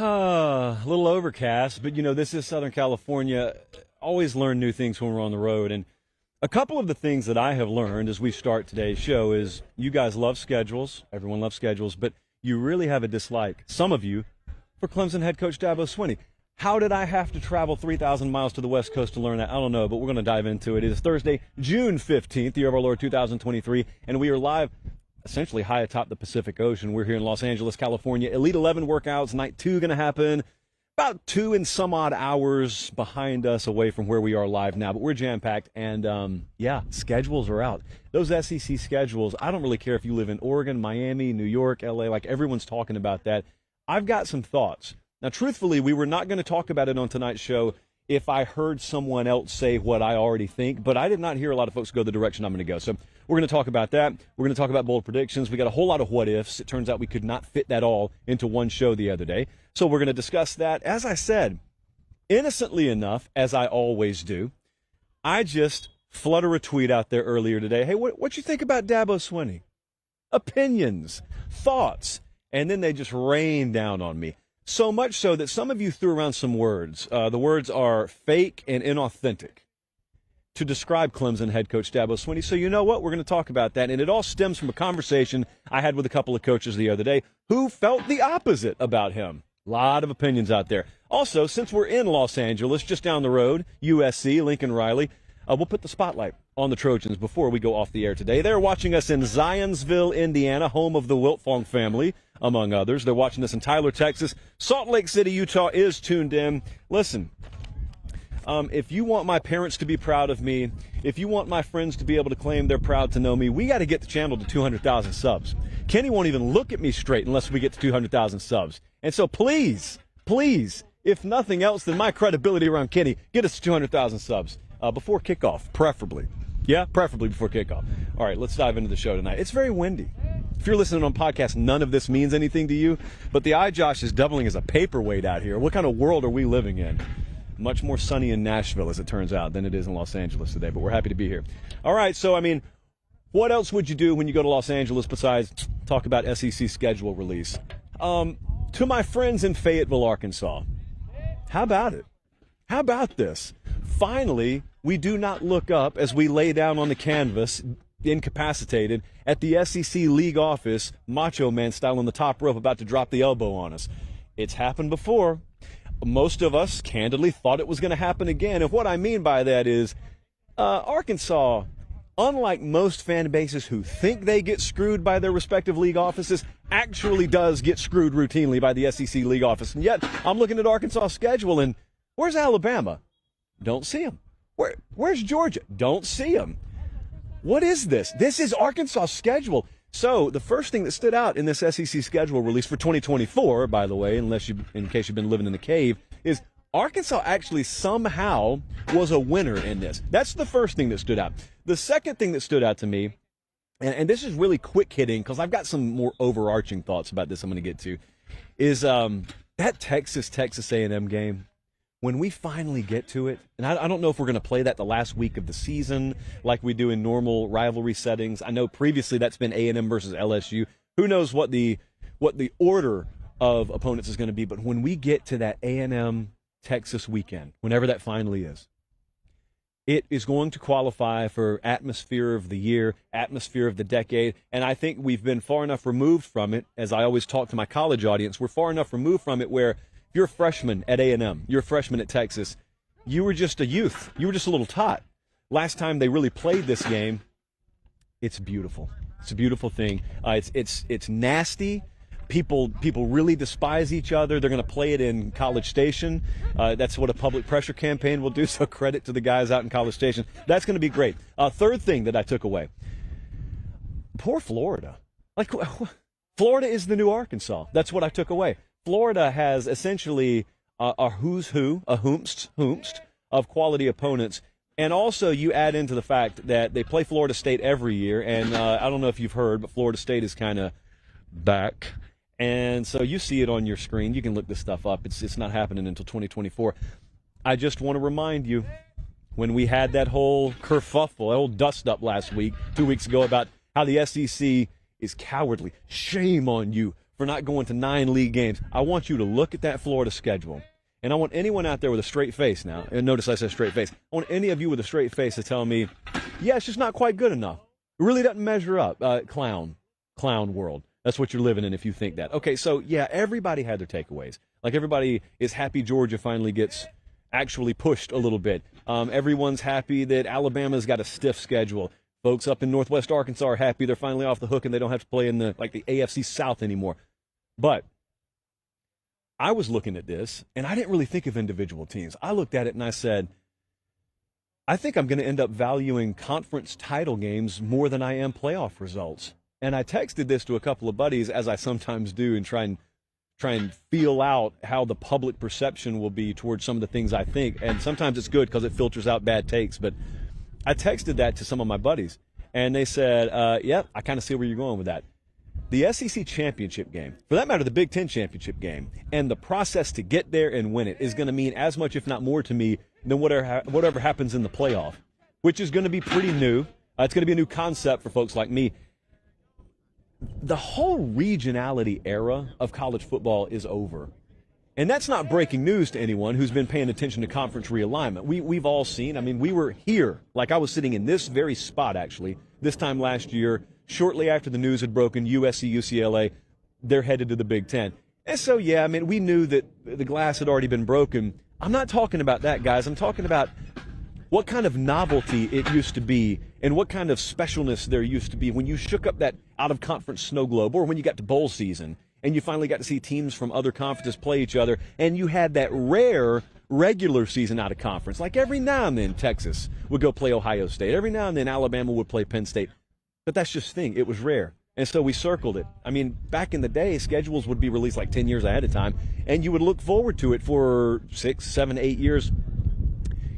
A little overcast, but this is Southern California. Always learn new things when we're on the road. And a couple of the things that I have learned as we start today's show is you guys love schedules. Everyone loves schedules, but you really have a dislike, some of you, for Clemson head coach Dabo Swinney. How did I have to travel 3,000 miles to the West Coast to learn that? I don't know, but we're going to dive into it. It is Thursday, June 15th, the year of our Lord 2023, and we are live essentially high atop the Pacific Ocean. We're here in Los Angeles, California. Elite 11 workouts, night 2 going to happen. About 2 and some odd hours behind us away from where we are live now, but we're jam-packed, and schedules are out. Those SEC schedules, I don't really care if you live in Oregon, Miami, New York, LA, like everyone's talking about that. I've got some thoughts. Now, truthfully, we were not going to talk about it on tonight's show if I heard someone else say what I already think, but I did not hear a lot of folks go the direction I'm going to go. So we're going to talk about that. We're going to talk about bold predictions. We got a whole lot of what-ifs. It turns out we could not fit that all into one show the other day. So we're going to discuss that. As I said, innocently enough, as I always do, I just flutter a tweet out there earlier today. Hey, what you think about Dabo Swinney? Opinions, thoughts, and then they just rain down on me. So much so that some of you threw around some words. The words are fake and inauthentic to describe Clemson head coach Dabo Swinney. So you know what? We're going to talk about that. And it all stems from a conversation I had with a couple of coaches the other day who felt the opposite about him. A lot of opinions out there. Also, since we're in Los Angeles, just down the road, USC, Lincoln Riley, we'll put the spotlight on the Trojans before we go off the air today. They're watching us in Zionsville, Indiana, home of the Wiltfong family, among others. They're watching us in Tyler, Texas. Salt Lake City, Utah is tuned in. Listen, if you want my parents to be proud of me, if you want my friends to be able to claim they're proud to know me, we got to get the channel to 200,000 subs. Kenny won't even look at me straight unless we get to 200,000 subs. And so please, if nothing else than my credibility around Kenny, get us to 200,000 subs before kickoff, preferably. Yeah, preferably before kickoff. All right, let's dive into the show tonight. It's very windy. If you're listening on podcast, none of this means anything to you, but the iJosh is doubling as a paperweight out here. What kind of world are we living in? Much more sunny in Nashville, as it turns out, than it is in Los Angeles today, but we're happy to be here. All right, so, what else would you do when you go to Los Angeles besides talk about SEC schedule release? To my friends in Fayetteville, Arkansas, how about it? How about this? Finally, we do not look up as we lay down on the canvas, incapacitated, at the SEC league office, Macho Man style on the top rope, about to drop the elbow on us. It's happened before. Most of us, candidly, thought it was going to happen again. And what I mean by that is Arkansas, unlike most fan bases who think they get screwed by their respective league offices, actually does get screwed routinely by the SEC league office. And yet, I'm looking at Arkansas' schedule, and where's Alabama? Don't see them. Where's Georgia? Don't see them. What is this? This is Arkansas' schedule. So the first thing that stood out in this SEC schedule release for 2024, by the way, in case you've been living in the cave, is Arkansas actually somehow was a winner in this. That's the first thing that stood out. The second thing that stood out to me, and this is really quick hitting because I've got some more overarching thoughts about this I'm going to get to, is that Texas A&M game. When we finally get to it, and I don't know if we're going to play that the last week of the season like we do in normal rivalry settings. I know previously that's been A&M versus LSU. Who knows what the order of opponents is going to be, but when we get to that A&M Texas weekend, whenever that finally is, it is going to qualify for atmosphere of the year, atmosphere of the decade, and I think we've been far enough removed from it, as I always talk to my college audience, we're far enough removed from it where if you're a freshman at A&M, you're a freshman at Texas, you were just a youth. You were just a little tot. Last time they really played this game, it's beautiful. It's a beautiful thing. It's nasty. People really despise each other. They're going to play it in College Station. That's what a public pressure campaign will do, so credit to the guys out in College Station. That's going to be great. Third thing that I took away, poor Florida. Florida is the new Arkansas. That's what I took away. Florida has essentially a who's who, a whomst of quality opponents. And also you add into the fact that they play Florida State every year. And I don't know if you've heard, but Florida State is kind of back. And so you see it on your screen. You can look this stuff up. It's not happening until 2024. I just want to remind you, when we had that whole kerfuffle, that whole dust-up last week, 2 weeks ago, about how the SEC is cowardly. Shame on you for not going to 9 league games. I want you to look at that Florida schedule. And I want anyone out there with a straight face now, and notice I said straight face, I want any of you with a straight face to tell me, yeah, it's just not quite good enough. It really doesn't measure up. Clown world. That's what you're living in if you think that. Okay, so yeah, everybody had their takeaways. Like everybody is happy Georgia finally gets actually pushed a little bit. Everyone's happy that Alabama's got a stiff schedule. Folks up in Northwest Arkansas are happy they're finally off the hook and they don't have to play in the AFC South anymore. But I was looking at this, and I didn't really think of individual teams. I looked at it and I said, I think I'm going to end up valuing conference title games more than I am playoff results. And I texted this to a couple of buddies, as I sometimes do, and try and feel out how the public perception will be towards some of the things I think. And sometimes it's good because it filters out bad takes. But I texted that to some of my buddies, and they said, yep, I kind of see where you're going with that. The SEC championship game, for that matter, the Big Ten championship game, and the process to get there and win it is going to mean as much, if not more, to me than whatever happens in the playoff, which is going to be pretty new. It's going to be a new concept for folks like me. The whole regionality era of college football is over. And that's not breaking news to anyone who's been paying attention to conference realignment. We've all seen, we were here, like I was sitting in this very spot, actually, this time last year, shortly after the news had broken, USC, UCLA, they're headed to the Big Ten. And so, yeah, we knew that the glass had already been broken. I'm not talking about that, guys. I'm talking about what kind of novelty it used to be and what kind of specialness there used to be when you shook up that out-of-conference snow globe, or when you got to bowl season and you finally got to see teams from other conferences play each other, and you had that rare regular season out of conference. Like every now and then Texas would go play Ohio State. Every now and then Alabama would play Penn State. But that's just the thing. It was rare. And so we circled it. Back in the day, schedules would be released like 10 years ahead of time, and you would look forward to it for 6, 7, 8 years.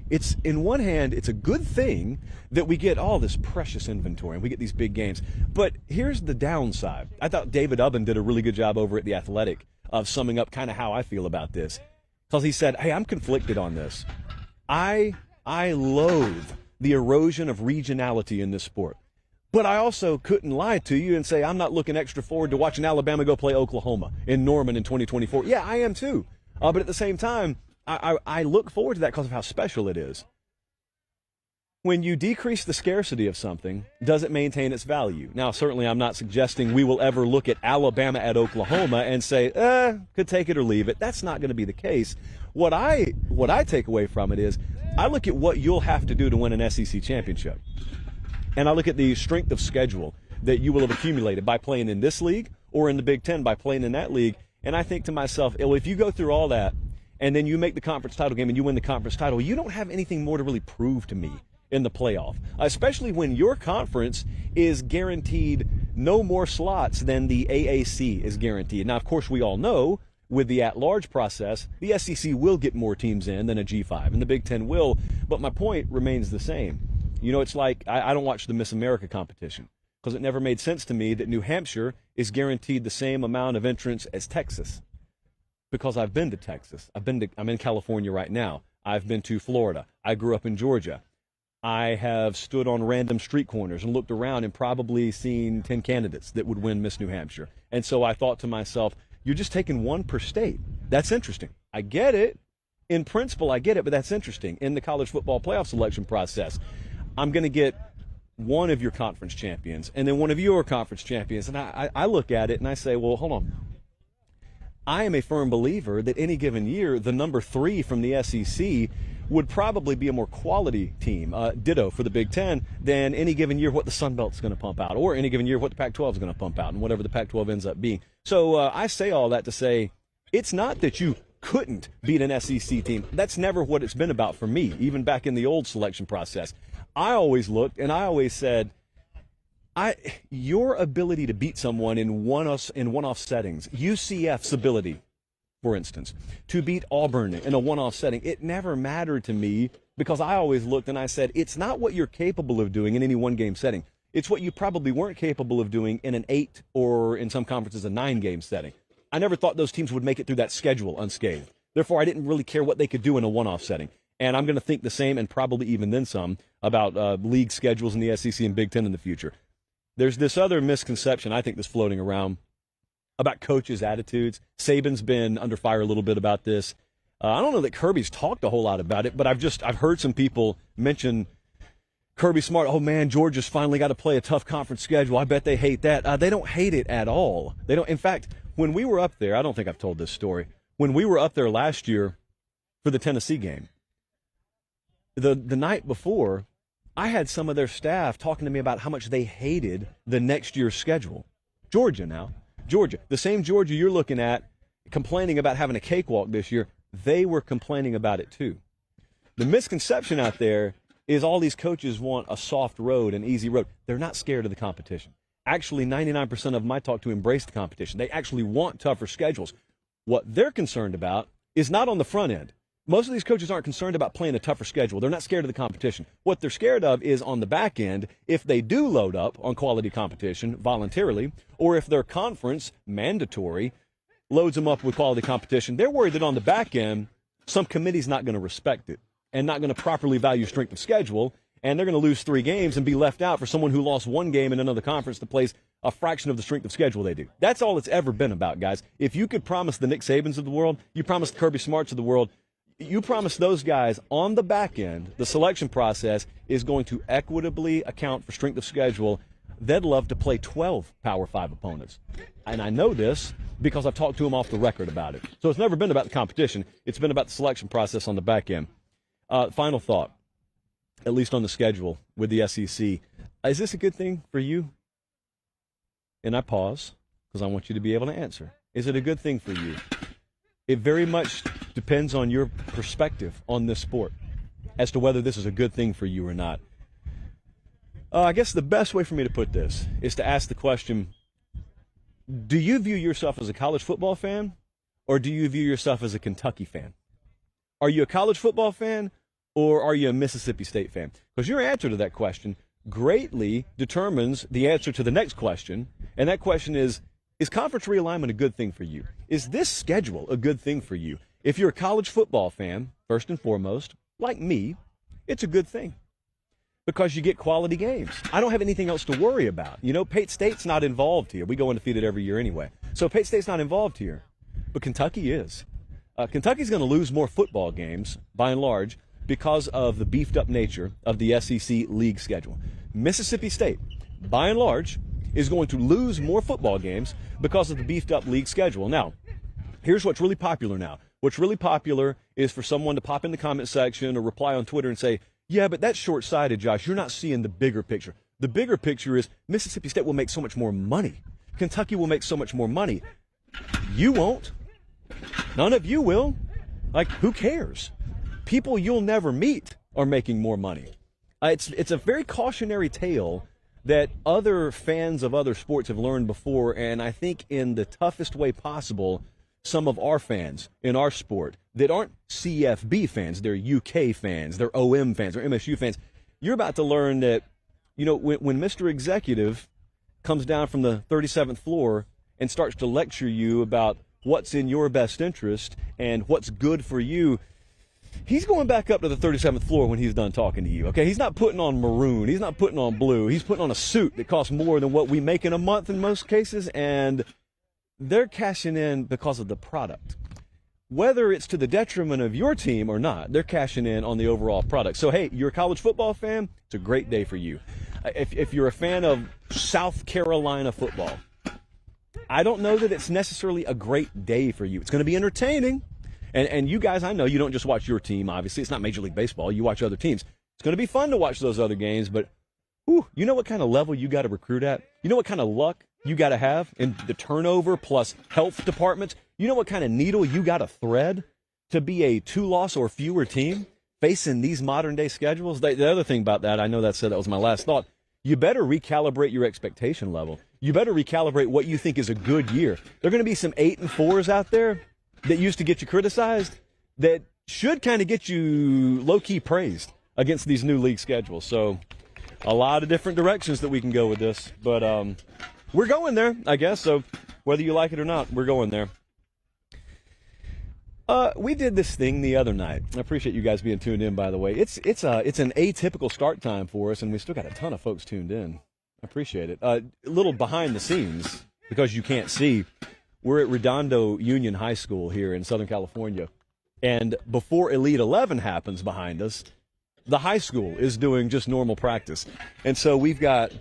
It's, in one hand, it's a good thing that we get all this precious inventory and we get these big games. But here's the downside. I thought David Ubben did a really good job over at The Athletic of summing up kind of how I feel about this. Because he said, hey, I'm conflicted on this. I loathe the erosion of regionality in this sport. But I also couldn't lie to you and say I'm not looking extra forward to watching Alabama go play Oklahoma in Norman in 2024. Yeah, I am too. But at the same time, I look forward to that because of how special it is. When you decrease the scarcity of something, does it maintain its value? Now, certainly I'm not suggesting we will ever look at Alabama at Oklahoma and say, could take it or leave it. That's not going to be the case. What I take away from it is I look at what you'll have to do to win an SEC championship. And I look at the strength of schedule that you will have accumulated by playing in this league or in the Big Ten by playing in that league. And I think to myself, well, if you go through all that and then you make the conference title game and you win the conference title, you don't have anything more to really prove to me in the playoff, especially when your conference is guaranteed no more slots than the AAC is guaranteed. Now, of course, we all know with the at-large process, the SEC will get more teams in than a G5, and the Big Ten will. But my point remains the same. It's like I don't watch the Miss America competition because it never made sense to me that New Hampshire is guaranteed the same amount of entrants as Texas. Because I've been to Texas. I'm in California right now. I've been to Florida. I grew up in Georgia. I have stood on random street corners and looked around and probably seen 10 candidates that would win Miss New Hampshire. And so I thought to myself, you're just taking one per state. That's interesting. I get it. In principle, I get it, but that's interesting. In the college football playoff selection process, I'm going to get one of your conference champions and then one of your conference champions. And I look at it and I say, well, hold on. I am a firm believer that any given year, the number 3 from the SEC would probably be a more quality team, ditto for the Big Ten, than any given year what the Sun Belt's going to pump out, or any given year what the Pac-12 is going to pump out, and whatever the Pac-12 ends up being. So I say all that to say it's not that you couldn't beat an SEC team. That's never what it's been about for me, even back in the old selection process. I always looked and I always said, your ability to beat someone in one-off settings, UCF's ability, for instance, to beat Auburn in a one-off setting, it never mattered to me because I always looked and I said, it's not what you're capable of doing in any one-game setting. It's what you probably weren't capable of doing in an 8 or in some conferences a 9-game setting. I never thought those teams would make it through that schedule unscathed. Therefore, I didn't really care what they could do in a one-off setting. And I'm going to think the same and probably even then some about league schedules in the SEC and Big Ten in the future. There's this other misconception I think that's floating around about coaches' attitudes. Saban's been under fire a little bit about this. I don't know that Kirby's talked a whole lot about it, but I've heard some people mention Kirby Smart. Oh man, Georgia's finally got to play a tough conference schedule. I bet they hate that. They don't hate it at all. They don't. In fact, when we were up there, I don't think I've told this story. When we were up there last year for the Tennessee game, the night before, I had some of their staff talking to me about how much they hated the next year's schedule. Georgia, the same Georgia you're looking at, complaining about having a cakewalk this year. They were complaining about it too. The misconception out there is all these coaches want a soft road, an easy road. They're not scared of the competition. Actually, 99% of them I talk to embrace the competition. They actually want tougher schedules. What they're concerned about is not on the front end. Most of these coaches aren't concerned about playing a tougher schedule. They're not scared of the competition. What they're scared of is on the back end, if they do load up on quality competition voluntarily, or if their conference, mandatory, loads them up with quality competition, they're worried that on the back end, some committee's not going to respect it and not going to properly value strength of schedule, and they're going to lose 3 games and be left out for someone who lost 1 game in another conference that plays a fraction of the strength of schedule they do. That's all it's ever been about, guys. If you could promise the Nick Sabans of the world, you promised the Kirby Smarts of the world, you promise those guys on the back end, the selection process is going to equitably account for strength of schedule. They'd love to play 12 Power 5 opponents. And I know this because I've talked to them off the record about it. So it's never been about the competition. It's been about the selection process on the back end. Final thought, at least on the schedule with the SEC. Is this a good thing for you? And I pause because I want you to be able to answer. Is it a good thing for you? It very much depends on your perspective on this sport as to whether this is a good thing for you or not. I guess the best way for me to put this is to ask the question, do you view yourself as a college football fan, or do you view yourself as a Kentucky fan? Are you a college football fan, or are you a Mississippi State fan? Because your answer to that question greatly determines the answer to the next question, and that question is conference realignment a good thing for you? Is this schedule a good thing for you? If you're a college football fan, first and foremost, like me, it's a good thing because you get quality games. I don't have anything else to worry about. You know, Pate State's not involved here. We go undefeated every year anyway. So Pate State's not involved here, but Kentucky is. Kentucky's going to lose more football games, by and large, because of the beefed-up nature of the SEC league schedule. Mississippi State, by and large, is going to lose more football games because of the beefed-up league schedule. Now, here's what's really popular now. What's really popular is for someone to pop in the comment section or reply on Twitter and say, yeah, but that's short-sighted, Josh. You're not seeing the bigger picture. The bigger picture is Mississippi State will make so much more money. Kentucky will make so much more money. You won't. None of you will. Like, who cares? People you'll never meet are making more money. It's a very cautionary tale that other fans of other sports have learned before, and I think in the toughest way possible, some of our fans in our sport that aren't CFB fans, they're UK fans, they're OM fans, or MSU fans, you're about to learn that, you know, when Mr. Executive comes down from the 37th floor and starts to lecture you about what's in your best interest and what's good for you, he's going back up to the 37th floor when he's done talking to you, okay? He's not putting on maroon. He's not putting on blue. He's putting on a suit that costs more than what we make in a month in most cases, and they're cashing in because of the product. Whether it's to the detriment of your team or not, they're cashing in on the overall product. So, hey, you're a college football fan, it's a great day for you. If you're a fan of South Carolina football, I don't know that it's necessarily a great day for you. It's going to be entertaining. And you guys, I know you don't just watch your team, obviously. It's not Major League Baseball. You watch other teams. It's going to be fun to watch those other games, but you know what kind of level you got to recruit at? You know what kind of luck you got to have in the turnover plus health departments? You know what kind of needle you got to thread to be a 2-loss or fewer team facing these modern-day schedules? The other thing about that, I know that was my last thought, you better recalibrate your expectation level. You better recalibrate what you think is a good year. There are going to be some 8-4s out there that used to get you criticized that should kind of get you low-key praised against these new league schedules. So a lot of different directions that we can go with this. But we're going there, I guess. So whether you like it or not, we're going there. We did this thing the other night. I appreciate you guys being tuned in, by the way. It's an atypical start time for us, and we still got a ton of folks tuned in. I appreciate it. A little behind the scenes, because you can't see. we're at Redondo Union High School here in Southern California, and before Elite 11 happens behind us, the high school is doing just normal practice. And so we've got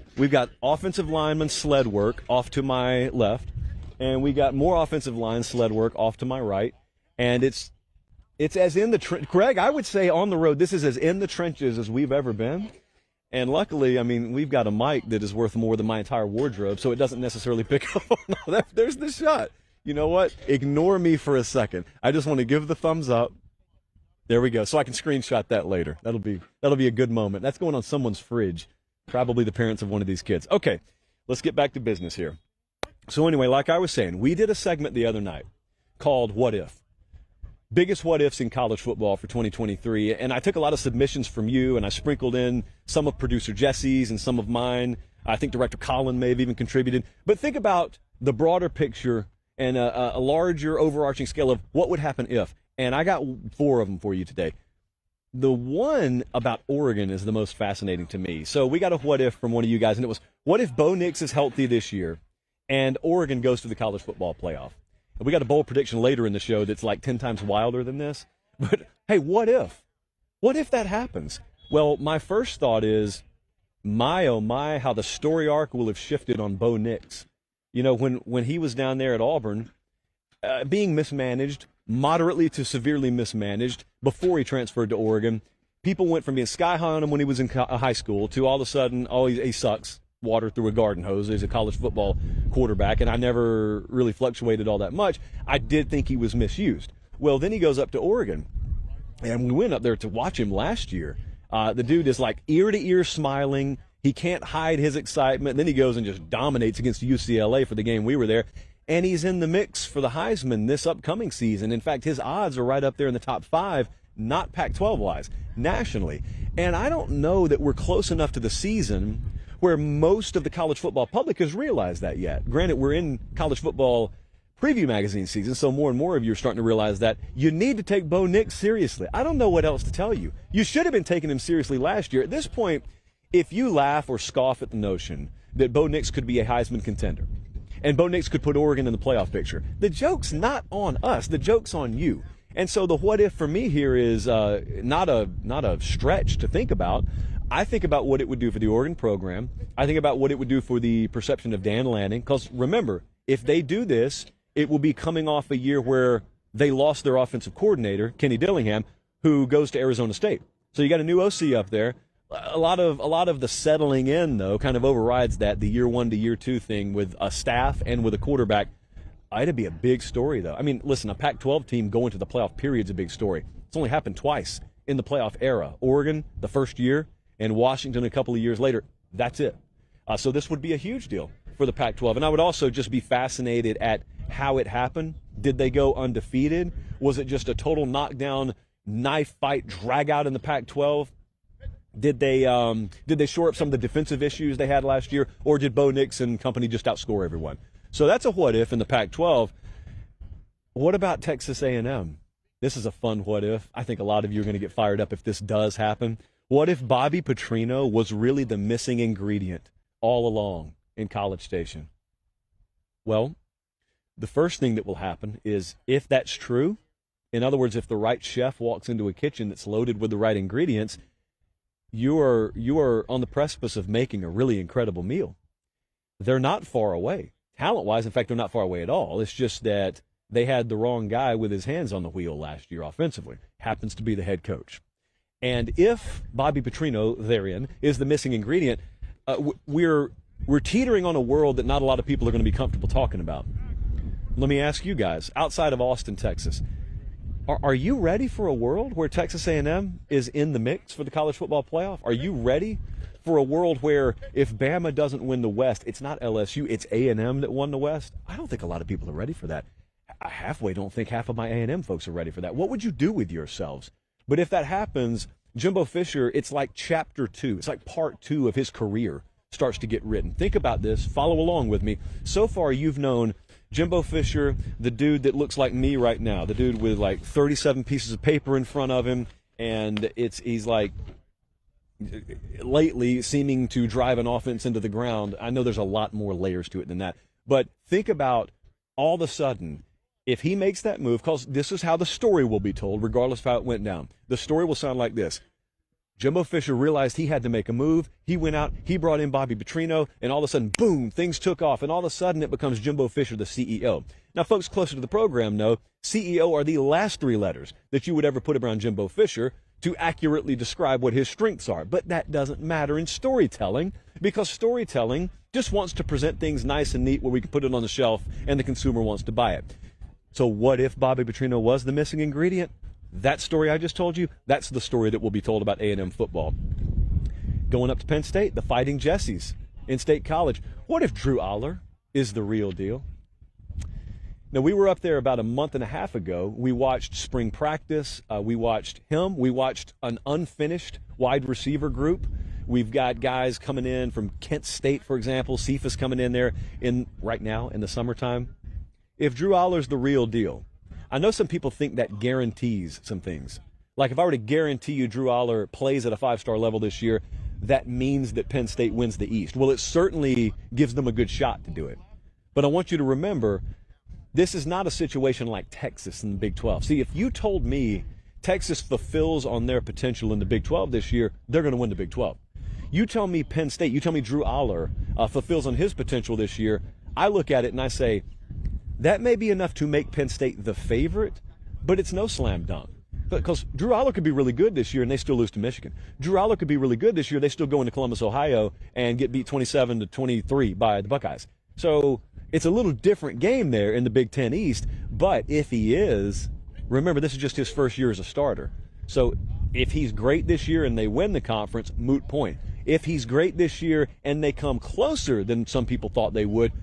offensive lineman sled work off to my left, and we got more offensive line sled work off to my right. And it's as in the Greg, I would say on the road, this is as in the trenches as we've ever been. And luckily, I mean, we've got a mic that is worth more than my entire wardrobe, so it doesn't necessarily pick up on all that. There's the shot. You know what? Ignore me for a second. I just want to give the thumbs up. There we go. So I can screenshot that later. That'll be a good moment. That's going on someone's fridge, probably the parents of one of these kids. Okay, let's get back to business here. So anyway, like I was saying, we did a segment the other night called What If? Biggest what ifs in college football for 2023. And I took a lot of submissions from you, and I sprinkled in some of producer Jesse's and some of mine. I think director Colin may have even contributed. But think about the broader picture and a larger overarching scale of what would happen if. And I got 4 of them for you today. The one about Oregon is the most fascinating to me. So we got a what if from one of you guys, and it was, what if Bo Nix is healthy this year and Oregon goes to the college football playoff? And we got a bold prediction later in the show that's like 10 times wilder than this. But, hey, what if? What if that happens? Well, my first thought is, my, oh my, how the story arc will have shifted on Bo Nix. You know, when he was down there at Auburn, being mismanaged, moderately to severely mismanaged, before he transferred to Oregon, people went from being sky high on him when he was in high school to all of a sudden, oh, he sucks. Water through a garden hose. He's a college football quarterback, and I never really fluctuated all that much. I did think he was misused. Well, then he goes up to Oregon, and we went up there to watch him last year. The dude is like ear to ear smiling. He can't hide his excitement. Then he goes and just dominates against UCLA for the game we were there, and he's in the mix for the Heisman this upcoming season. In fact, his odds are right up there in the top 5, not Pac-12-wise, nationally. And I don't know that we're close enough to the season where most of the college football public has realized that yet. Granted, we're in college football preview magazine season, so more and more of you are starting to realize that you need to take Bo Nix seriously. I don't know what else to tell you. You should have been taking him seriously last year. At this point, if you laugh or scoff at the notion that Bo Nix could be a Heisman contender and Bo Nix could put Oregon in the playoff picture, the joke's not on us. The joke's on you. And so the what if for me here is not a stretch to think about. I think about what it would do for the Oregon program. I think about what it would do for the perception of Dan Lanning. Because remember, if they do this, it will be coming off a year where they lost their offensive coordinator, Kenny Dillingham, who goes to Arizona State. So you got a new OC up there. A lot of the settling in, though, kind of overrides that, the year 1 to year 2 thing with a staff and with a quarterback. It'd be a big story, though. I mean, listen, a Pac-12 team going to the playoff period is a big story. It's only happened twice in the playoff era. Oregon, the first year, and Washington a couple of years later. That's it. So this would be a huge deal for the Pac-12. And I would also just be fascinated at how it happened. Did they go undefeated? Was it just a total knockdown, knife fight, drag out in the Pac-12? Did they shore up some of the defensive issues they had last year? Or did Bo Nix and company just outscore everyone? So that's a what if in the Pac-12. What about Texas A&M? This is a fun what if. I think a lot of you are going to get fired up if this does happen. What if Bobby Petrino was really the missing ingredient all along in College Station? Well, the first thing that will happen is, if that's true, in other words, if the right chef walks into a kitchen that's loaded with the right ingredients, you are on the precipice of making a really incredible meal. They're not far away. Talent-wise, in fact, they're not far away at all. It's just that they had the wrong guy with his hands on the wheel last year offensively. Happens to be the head coach. And if Bobby Petrino, therein, is the missing ingredient, we're teetering on a world that not a lot of people are going to be comfortable talking about. Let me ask you guys, outside of Austin, Texas, are you ready for a world where Texas A&M is in the mix for the college football playoff? Are you ready for a world where if Bama doesn't win the West, it's not LSU, it's A&M that won the West? I don't think a lot of people are ready for that. I halfway don't think half of my A&M folks are ready for that. What would you do with yourselves? But if that happens, Jimbo Fisher, it's like chapter 2. It's like part 2 of his career starts to get written. Think about this. Follow along with me. So far, you've known Jimbo Fisher, the dude that looks like me right now, the dude with like 37 pieces of paper in front of him, and he's like lately seeming to drive an offense into the ground. I know there's a lot more layers to it than that. But think about all of a sudden, if he makes that move, because this is how the story will be told, regardless of how it went down, the story will sound like this. Jimbo Fisher realized he had to make a move. He went out, he brought in Bobby Petrino, and all of a sudden, boom, things took off. And all of a sudden, it becomes Jimbo Fisher, the CEO. Now, folks closer to the program know CEO are the last three letters that you would ever put around Jimbo Fisher to accurately describe what his strengths are. But that doesn't matter in storytelling, because storytelling just wants to present things nice and neat where we can put it on the shelf and the consumer wants to buy it. So what if Bobby Petrino was the missing ingredient? That story I just told you, that's the story that will be told about A&M football. Going up to Penn State, the Fighting Jessies in State College. What if Drew Allar is the real deal? Now, we were up there about a month and a half ago. We watched spring practice. We watched him. We watched an unfinished wide receiver group. We've got guys coming in from Kent State, for example. Cephas coming in there right now in the summertime. If Drew Allar's the real deal, I know some people think that guarantees some things. Like if I were to guarantee you Drew Allar plays at a 5-star level this year, that means that Penn State wins the East. Well, it certainly gives them a good shot to do it. But I want you to remember, this is not a situation like Texas in the Big 12. See, if you told me Texas fulfills on their potential in the Big 12 this year, they're going to win the Big 12. You tell me Penn State, you tell me Drew Allar fulfills on his potential this year, I look at it and I say, that may be enough to make Penn State the favorite, but it's no slam dunk. Because Drew Allar could be really good this year and they still lose to Michigan. Drew Allar could be really good this year, they still go into Columbus, Ohio, and get beat 27-23 by the Buckeyes. So it's a little different game there in the Big Ten East, but if he is, remember this is just his first year as a starter. So if he's great this year and they win the conference, moot point. If he's great this year and they come closer than some people thought they would,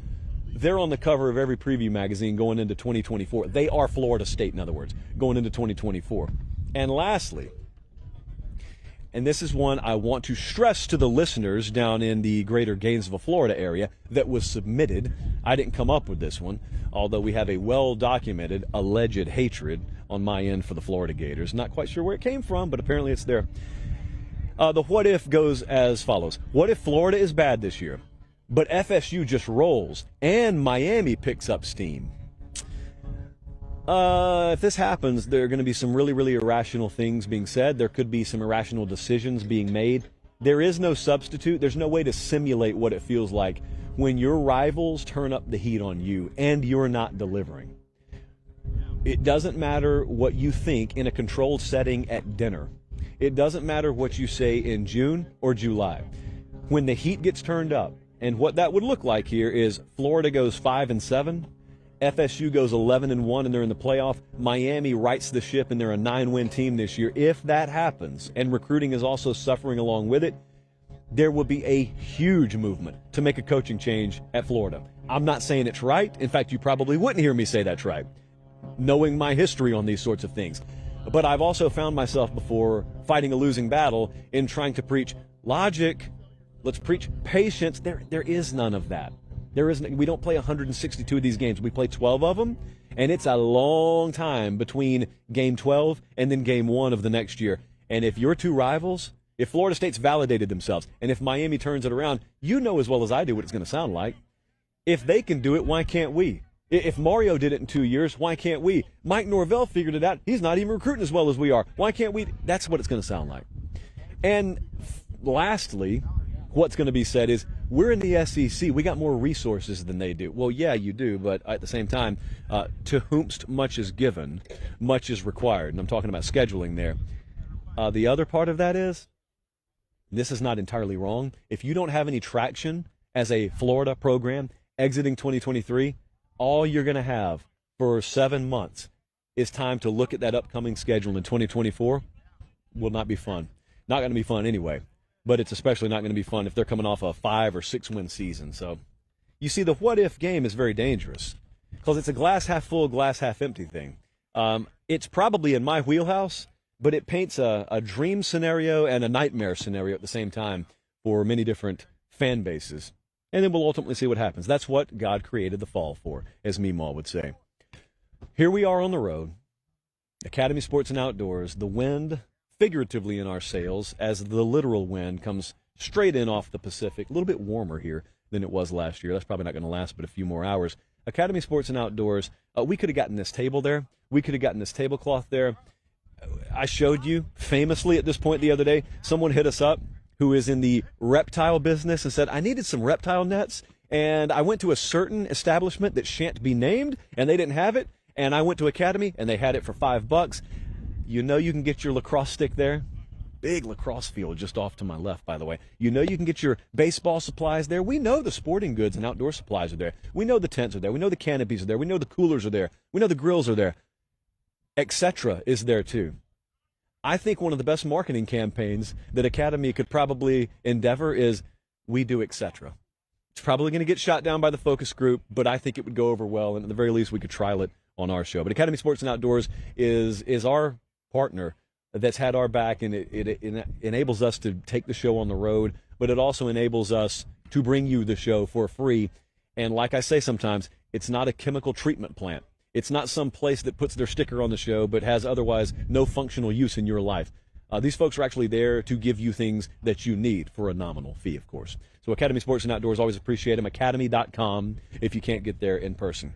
they're on the cover of every preview magazine going into 2024. They are Florida State, in other words, going into 2024. And lastly, and this is one I want to stress to the listeners down in the greater Gainesville, Florida area that was submitted. I didn't come up with this one, although we have a well-documented alleged hatred on my end for the Florida Gators. Not quite sure where it came from, but apparently it's there. The what if goes as follows. What if Florida is bad this year, but FSU just rolls and Miami picks up steam? If this happens, there are going to be some really, really irrational things being said. There could be some irrational decisions being made. There is no substitute. There's no way to simulate what it feels like when your rivals turn up the heat on you and you're not delivering. It doesn't matter what you think in a controlled setting at dinner. It doesn't matter what you say in June or July. When the heat gets turned up, and what that would look like here is Florida goes 5-7, FSU goes 11-1, and they're in the playoff. Miami rights the ship, and they're a 9-win team this year. If that happens, and recruiting is also suffering along with it, there will be a huge movement to make a coaching change at Florida. I'm not saying it's right. In fact, you probably wouldn't hear me say that's right, knowing my history on these sorts of things. But I've also found myself before fighting a losing battle in trying to preach logic. Let's preach patience. There is none of that. We don't play 162 of these games. We play 12 of them, and it's a long time between game 12 and then game 1 of the next year. And if your two rivals, if Florida State's validated themselves, and if Miami turns it around, you know as well as I do what it's going to sound like. If they can do it, why can't we? If Mario did it in 2 years, why can't we? Mike Norvell figured it out. He's not even recruiting as well as we are. Why can't we? That's what it's going to sound like. And lastly, what's going to be said is, we're in the SEC. We got more resources than they do. Well, yeah, you do, but at the same time, to whomst much is given, much is required. And I'm talking about scheduling there. The other part of that is, this is not entirely wrong. If you don't have any traction as a Florida program exiting 2023, all you're going to have for 7 months is time to look at that upcoming schedule in 2024. Will not be fun. Not going to be fun anyway, but it's especially not going to be fun if they're coming off a 5 or 6 win season. So you see, the what if game is very dangerous because it's a glass half full, glass half empty thing. It's probably in my wheelhouse, but it paints a dream scenario and a nightmare scenario at the same time for many different fan bases. And then we'll ultimately see what happens. That's what God created the fall for, as Meemaw would say. Here we are on the road, Academy Sports and Outdoors, the wind figuratively in our sails as the literal wind comes straight in off the Pacific. A little bit warmer here than it was last year. That's probably not going to last but a few more hours. Academy Sports and Outdoors, we could have gotten this table there. We could have gotten this tablecloth there. I showed you famously at this point the other day, someone hit us up who is in the reptile business and said, I needed some reptile nets, and I went to a certain establishment that shan't be named, and they didn't have it, and I went to Academy, and they had it for $5. You know you can get your lacrosse stick there. Big lacrosse field just off to my left, by the way. You know you can get your baseball supplies there. We know the sporting goods and outdoor supplies are there. We know the tents are there. We know the canopies are there. We know the coolers are there. We know the grills are there. Etc. is there too. I think one of the best marketing campaigns that Academy could probably endeavor is we do etc. It's probably going to get shot down by the focus group, but I think it would go over well, and at the very least we could trial it on our show. But Academy Sports and Outdoors is our partner that's had our back, and it enables us to take the show on the road, but it also enables us to bring you the show for free. And like I say sometimes, it's not a chemical treatment plant. It's not some place that puts their sticker on the show but has otherwise no functional use in your life. These folks are actually there to give you things that you need for a nominal fee, of course. So Academy Sports and Outdoors, always appreciate them. Academy.com if you can't get there in person.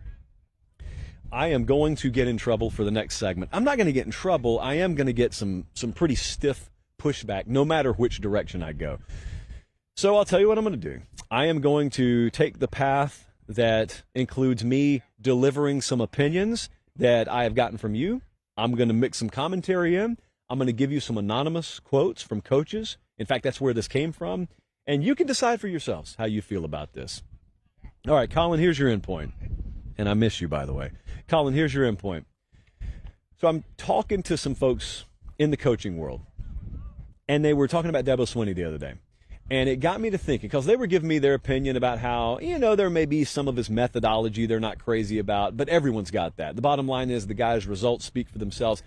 I am going to get in trouble for the next segment. I'm not going to get in trouble. I am going to get some pretty stiff pushback no matter which direction I go. So I'll tell you what I'm going to do. I am going to take the path that includes me delivering some opinions that I have gotten from you. I'm going to mix some commentary in. I'm going to give you some anonymous quotes from coaches. In fact, that's where this came from. And you can decide for yourselves how you feel about this. All right, Colin, here's your endpoint. And I miss you, by the way. Colin, here's your endpoint. So I'm talking to some folks in the coaching world, and they were talking about Dabo Swinney the other day. And it got me to thinking, because they were giving me their opinion about how, there may be some of his methodology they're not crazy about, but everyone's got that. The bottom line is the guy's results speak for themselves.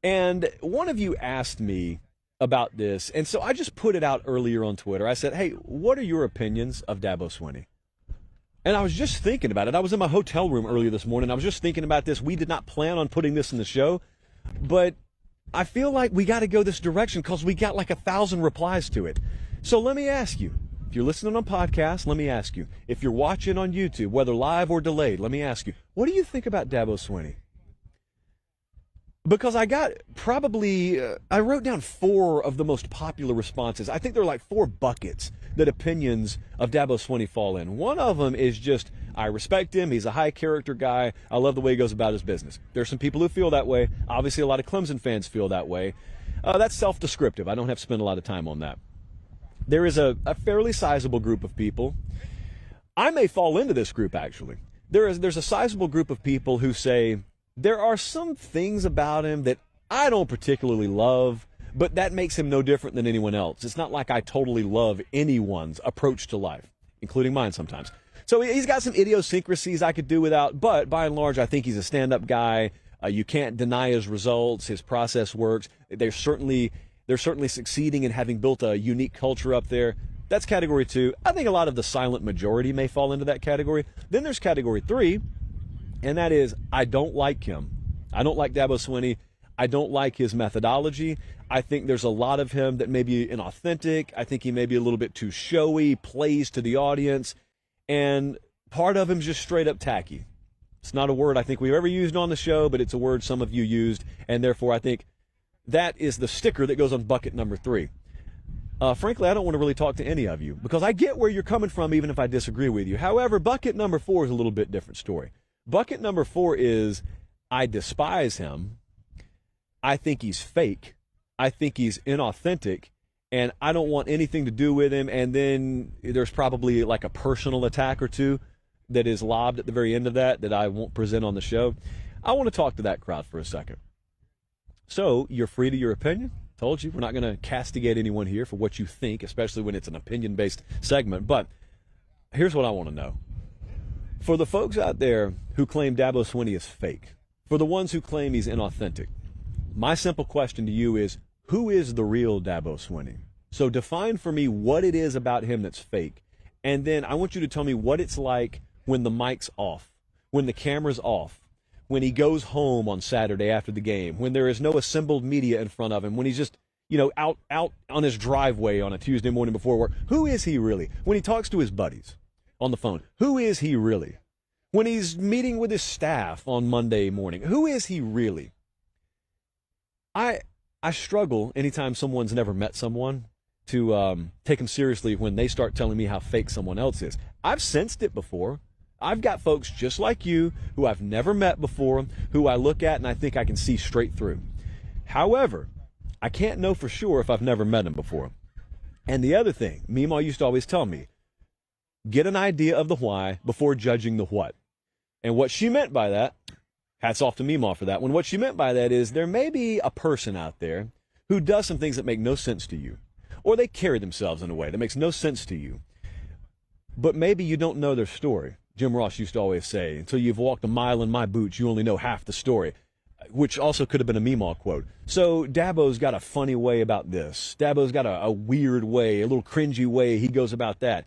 And one of you asked me about this, and so I just put it out earlier on Twitter. I said, hey, what are your opinions of Dabo Swinney? And I was just thinking about it. I was in my hotel room earlier this morning. I was just thinking about this. We did not plan on putting this in the show, but I feel like we got to go this direction because we got like 1,000 replies to it. So let me ask you, if you're listening on podcast, let me ask you, if you're watching on YouTube, whether live or delayed, let me ask you, what do you think about Dabo Swinney? Because I got I wrote down 4 of the most popular responses. I think there are like 4 buckets that opinions of Dabo Swinney fall in. One of them is just, I respect him. He's a high character guy. I love the way he goes about his business. There's some people who feel that way. Obviously, a lot of Clemson fans feel that way. That's self-descriptive. I don't have to spend a lot of time on that. There is a fairly sizable group of people. I may fall into this group, actually. There's a sizable group of people who say, there are some things about him that I don't particularly love, but that makes him no different than anyone else. It's not like I totally love anyone's approach to life, including mine sometimes. So he's got some idiosyncrasies I could do without, but by and large, I think he's a stand-up guy. You can't deny his results. His process works. They're certainly succeeding in having built a unique culture up there. That's category 2. I think a lot of the silent majority may fall into that category. Then there's category 3. And that is, I don't like him. I don't like Dabo Swinney. I don't like his methodology. I think there's a lot of him that may be inauthentic. I think he may be a little bit too showy, plays to the audience. And part of him's just straight up tacky. It's not a word I think we've ever used on the show, but it's a word some of you used. And therefore, I think that is the sticker that goes on bucket number 3. Frankly, I don't want to really talk to any of you because I get where you're coming from even if I disagree with you. However, bucket number 4 is a little bit different story. Bucket number 4 is, I despise him. I think he's fake. I think he's inauthentic. And I don't want anything to do with him. And then there's probably like a personal attack or two that is lobbed at the very end of that I won't present on the show. I want to talk to that crowd for a second. So you're free to your opinion. Told you, we're not going to castigate anyone here for what you think, especially when it's an opinion-based segment. But here's what I want to know. For the folks out there who claim Dabo Swinney is fake, for the ones who claim he's inauthentic, my simple question to you is, who is the real Dabo Swinney? So define for me what it is about him that's fake, and then I want you to tell me what it's like when the mic's off, when the camera's off, when he goes home on Saturday after the game, when there is no assembled media in front of him, when he's just out on his driveway on a Tuesday morning before work. Who is he really? When he talks to his buddies on the phone, who is he really? when he's meeting with his staff on Monday morning? Who is he really? I struggle anytime someone's never met someone to take them seriously when they start telling me how fake someone else is. I've sensed it before. I've got folks just like you who I've never met before, who I look at and I think I can see straight through. However, I can't know for sure if I've never met him before. And the other thing, Meemaw used to always tell me, get an idea of the why before judging the what. And what she meant by that, hats off to Meemaw for that one, what she meant by that is there may be a person out there who does some things that make no sense to you, or they carry themselves in a way that makes no sense to you, but maybe you don't know their story. Jim Ross used to always say, until you've walked a mile in my boots, you only know half the story, which also could have been a Meemaw quote. So Dabo's got a funny way about this. Dabo's got a weird way, a little cringy way he goes about that.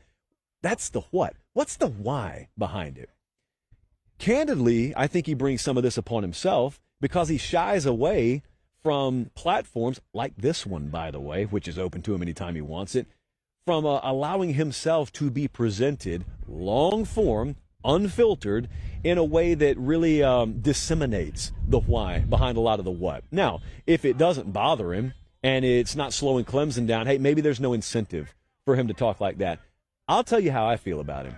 That's the what. What's the why behind it? Candidly, I think he brings some of this upon himself because he shies away from platforms like this one, by the way, which is open to him anytime he wants it, from allowing himself to be presented long form, unfiltered, in a way that really disseminates the why behind a lot of the what. Now, if it doesn't bother him and it's not slowing Clemson down, hey, maybe there's no incentive for him to talk like that. I'll tell you how I feel about him.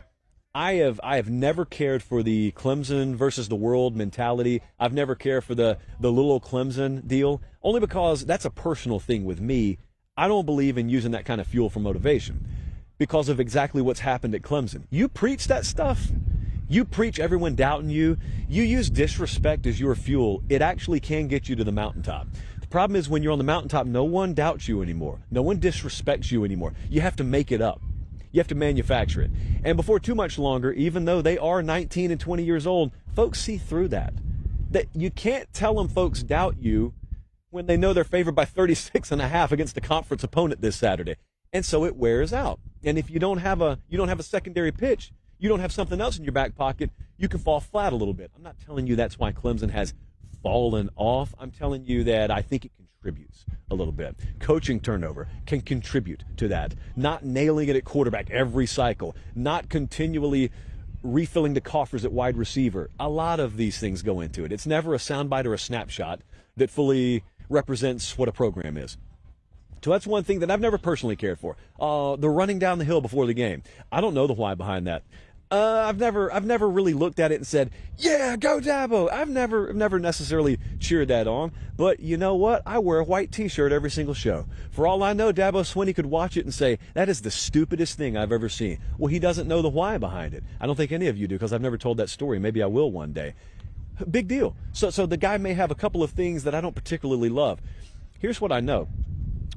I have never cared for the Clemson versus the world mentality. I've never cared for the little old Clemson deal, only because that's a personal thing with me. I don't believe in using that kind of fuel for motivation because of exactly what's happened at Clemson. You preach that stuff. You preach everyone doubting you. You use disrespect as your fuel. It actually can get you to the mountaintop. The problem is when you're on the mountaintop, no one doubts you anymore. No one disrespects you anymore. You have to make it up. You have to manufacture it. And before too much longer, even though they are 19 and 20 years old, folks see through that. That you can't tell them folks doubt you when they know they're favored by 36.5 against a conference opponent this Saturday. And so it wears out. And if you don't have a secondary pitch, you don't have something else in your back pocket, you can fall flat a little bit. I'm not telling you that's why Clemson has fallen off. I'm telling you that I think it contributes a little bit. Coaching turnover can contribute to that. Not nailing it at quarterback every cycle. Not continually refilling the coffers at wide receiver. A lot of these things go into it. It's never a soundbite or a snapshot that fully represents what a program is. So that's one thing that I've never personally cared for. The running down the hill before the game. I don't know the why behind that. I've never really looked at it and said, yeah, go Dabo. I've never necessarily cheered that on. But you know what? I wear a white T-shirt every single show. For all I know, Dabo Swinney could watch it and say, that is the stupidest thing I've ever seen. Well, he doesn't know the why behind it. I don't think any of you do because I've never told that story. Maybe I will one day. Big deal. So the guy may have a couple of things that I don't particularly love. Here's what I know.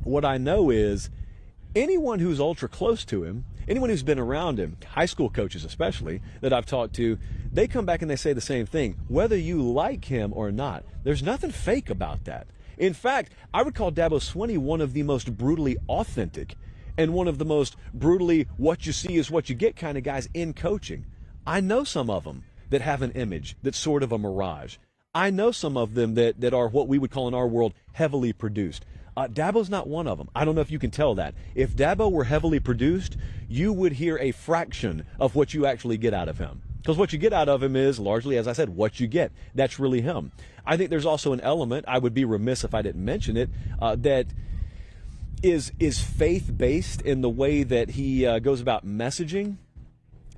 What I know is anyone who's ultra close to him, anyone who's been around him, high school coaches especially, that I've talked to, they come back and they say the same thing. Whether you like him or not, there's nothing fake about that. In fact, I would call Dabo Swinney one of the most brutally authentic and one of the most brutally what you see is what you get kind of guys in coaching. I know some of them that have an image that's sort of a mirage. I know some of them that are what we would call in our world heavily produced. Dabo's not one of them. I don't know if you can tell that. If Dabo were heavily produced, you would hear a fraction of what you actually get out of him. Because what you get out of him is largely, as I said, what you get. That's really him. I think there's also an element, I would be remiss if I didn't mention it, that is faith-based in the way that he goes about messaging.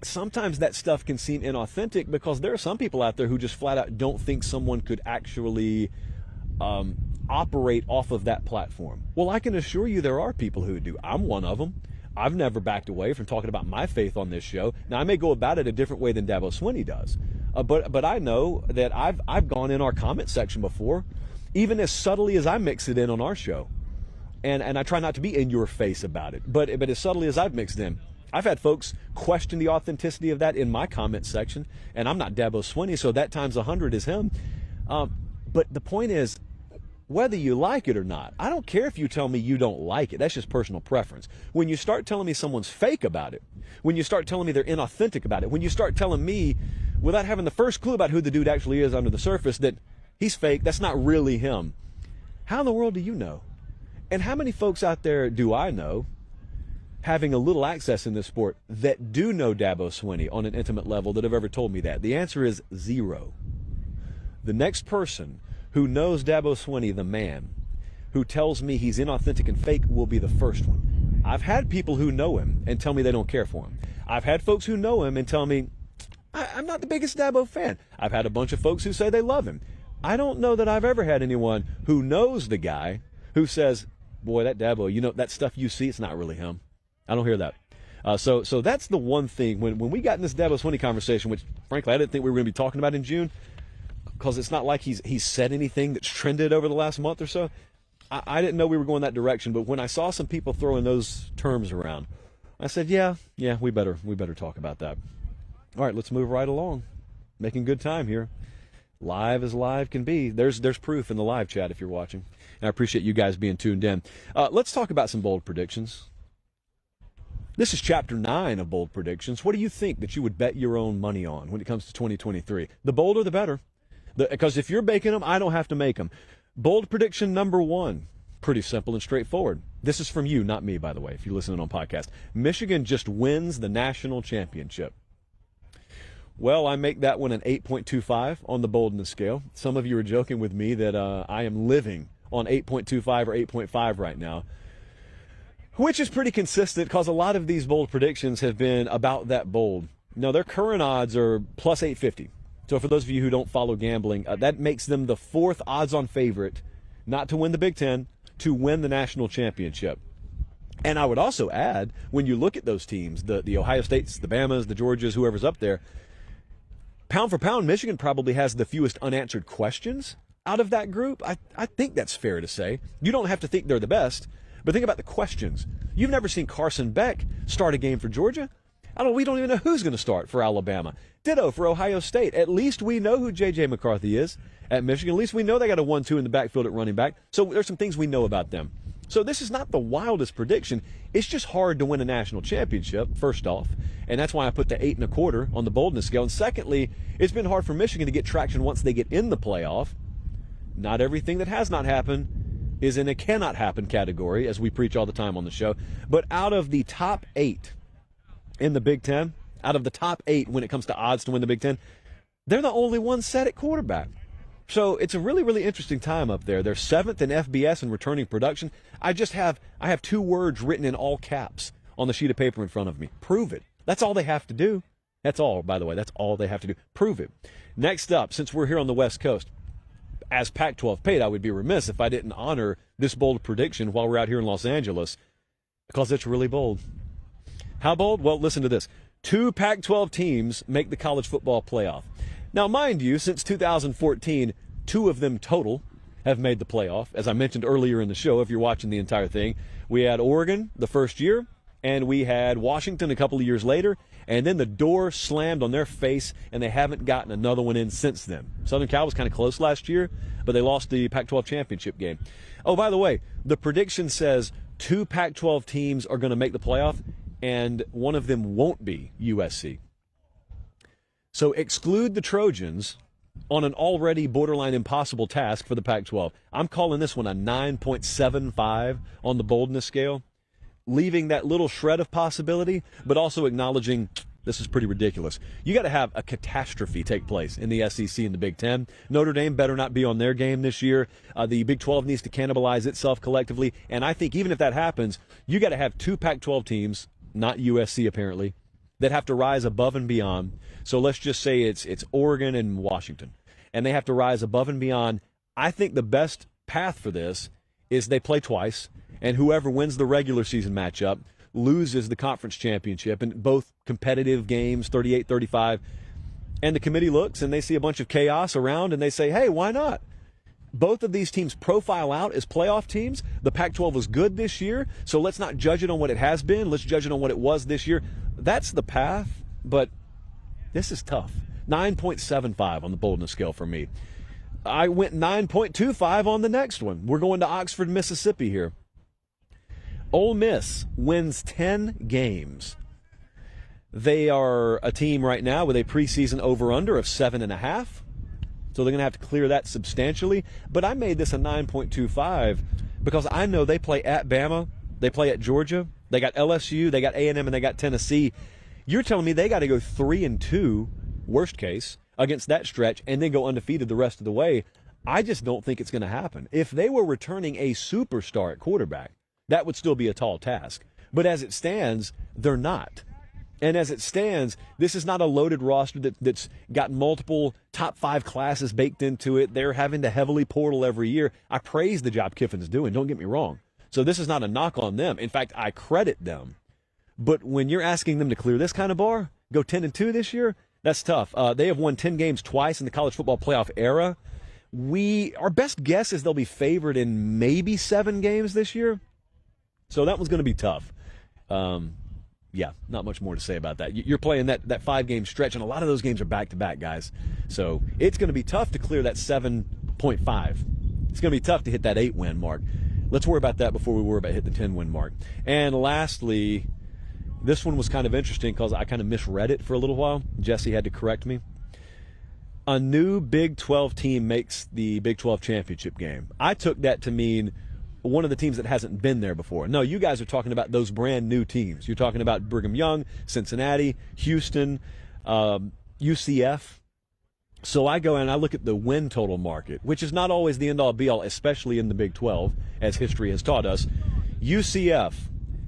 Sometimes that stuff can seem inauthentic because there are some people out there who just flat out don't think someone could actually operate off of that platform. Well, I can assure you there are people who do. I'm one of them. I've never backed away from talking about my faith on this show. Now, I may go about it a different way than Dabo Swinney does, but I know that I've gone in our comment section before, even as subtly as I mix it in on our show, and I try not to be in your face about it, but as subtly as I've mixed in. I've had folks question the authenticity of that in my comment section, and I'm not Dabo Swinney, so that times 100 is him. But the point is, whether you like it or not, I don't care if you tell me you don't like it. That's just personal preference. When you start telling me someone's fake about it, when you start telling me they're inauthentic about it, when you start telling me, without having the first clue about who the dude actually is under the surface, that he's fake, that's not really him, how in the world do you know? And how many folks out there do I know having a little access in this sport that do know Dabo Swinney on an intimate level that have ever told me that? The answer is 0. The next person who knows Dabo Swinney, the man, who tells me he's inauthentic and fake, will be the first one. I've had people who know him and tell me they don't care for him. I've had folks who know him and tell me, I'm not the biggest Dabo fan. I've had a bunch of folks who say they love him. I don't know that I've ever had anyone who knows the guy who says, boy, that Dabo, that stuff you see, it's not really him. I don't hear that. So that's the one thing. When we got in this Dabo Swinney conversation, which, frankly, I didn't think we were going to be talking about in June, because it's not like he's said anything that's trended over the last month or so. I didn't know we were going that direction, but when I saw some people throwing those terms around, I said, yeah, we better talk about that. All right, let's move right along. Making good time here. Live as live can be. There's proof in the live chat if you're watching. And I appreciate you guys being tuned in. Let's talk about some bold predictions. This is Chapter 9 of Bold Predictions. What do you think that you would bet your own money on when it comes to 2023? The bolder, the better. Because if you're baking them, I don't have to make them. Bold prediction number 1. Pretty simple and straightforward. This is from you, not me, by the way, if you're listening on podcast. Michigan just wins the national championship. Well, I make that one an 8.25 on the boldness scale. Some of you are joking with me that I am living on 8.25 or 8.5 right now, which is pretty consistent because a lot of these bold predictions have been about that bold. No, their current odds are plus 850. So for those of you who don't follow gambling, that makes them the 4th odds-on favorite, not to win the Big Ten, to win the national championship. And I would also add, when you look at those teams, the Ohio States, the Bamas, the Georgias, whoever's up there, pound for pound, Michigan probably has the fewest unanswered questions out of that group. I think that's fair to say. You don't have to think they're the best, but think about the questions. You've never seen Carson Beck start a game for Georgia. We don't even know who's going to start for Alabama. Ditto for Ohio State. At least we know who J.J. McCarthy is at Michigan. At least we know they got a 1-2 in the backfield at running back. So there's some things we know about them. So this is not the wildest prediction. It's just hard to win a national championship, first off. And that's why I put the 8.25 on the boldness scale. And secondly, it's been hard for Michigan to get traction once they get in the playoff. Not everything that has not happened is in a cannot happen category, as we preach all the time on the show. But out of the top 8 in the Big Ten, out of the top 8 when it comes to odds to win the Big Ten, they're the only ones set at quarterback. So it's a really, really interesting time up there. They're 7th in FBS in returning production. I have 2 words written in all caps on the sheet of paper in front of me. Prove it. That's all they have to do. That's all, by the way. That's all they have to do. Prove it. Next up, since we're here on the West Coast, as Pac-12 Pate, I would be remiss if I didn't honor this bold prediction while we're out here in Los Angeles, because it's really bold. How bold? Well, listen to this. 2 Pac-12 teams make the college football playoff. Now, mind you, since 2014, 2 of them total have made the playoff. As I mentioned earlier in the show, if you're watching the entire thing, we had Oregon the first year, and we had Washington a couple of years later, and then the door slammed on their face, and they haven't gotten another one in since then. Southern Cal was kind of close last year, but they lost the Pac-12 championship game. Oh, by the way, the prediction says 2 Pac-12 teams are going to make the playoff, and one of them won't be USC. So exclude the Trojans on an already borderline impossible task for the Pac-12. I'm calling this one a 9.75 on the boldness scale, leaving that little shred of possibility, but also acknowledging this is pretty ridiculous. You got to have a catastrophe take place in the SEC and the Big Ten. Notre Dame better not be on their game this year. The Big 12 needs to cannibalize itself collectively, and I think even if that happens, you got to have 2 Pac-12 teams, not USC apparently, that have to rise above and beyond. So let's just say it's Oregon and Washington, and they have to rise above and beyond. I think the best path for this is they play twice, and whoever wins the regular season matchup loses the conference championship in both competitive games, 38-35. And the committee looks, and they see a bunch of chaos around, and they say, hey, why not? Both of these teams profile out as playoff teams. The Pac-12 was good this year, so let's not judge it on what it has been. Let's judge it on what it was this year. That's the path, but this is tough. 9.75 on the boldness scale for me. I went 9.25 on the next one. We're going to Oxford, Mississippi here. Ole Miss wins 10 games. They are a team right now with a preseason over-under of 7.5. So they're going to have to clear that substantially. But I made this a 9.25 because I know they play at Bama, they play at Georgia, They got LSU, they got A&M, and they got Tennessee. You're telling me they got to go 3-2, worst case, against that stretch, and then go undefeated the rest of the way. I just don't think it's going to happen. If they were returning a superstar at quarterback, that would still be a tall task. But as it stands, they're not. And as it stands, this is not a loaded roster that's got multiple top 5 classes baked into it. They're having to heavily portal every year. I praise the job Kiffin's doing, don't get me wrong. So this is not a knock on them. In fact, I credit them. But when you're asking them to clear this kind of bar, go 10-2 this year, that's tough. They have won 10 games twice in the college football playoff era. Our best guess is they'll be favored in maybe 7 games this year. So that one's going to be tough. Yeah, not much more to say about that. You're playing that 5-game stretch, and a lot of those games are back-to-back, guys. So it's going to be tough to clear that 7.5. It's going to be tough to hit that 8-win mark. Let's worry about that before we worry about hitting the 10-win mark. And lastly, this one was kind of interesting because I kind of misread it for a little while. Jesse had to correct me. A new Big 12 team makes the Big 12 championship game. I took that to mean one of the teams that hasn't been there before. No, you guys are talking about those brand new teams. You're talking about Brigham Young, Cincinnati, Houston, UCF. So I go and I look at the win total market, which is not always the end-all be-all, especially in the Big 12, as history has taught us. UCF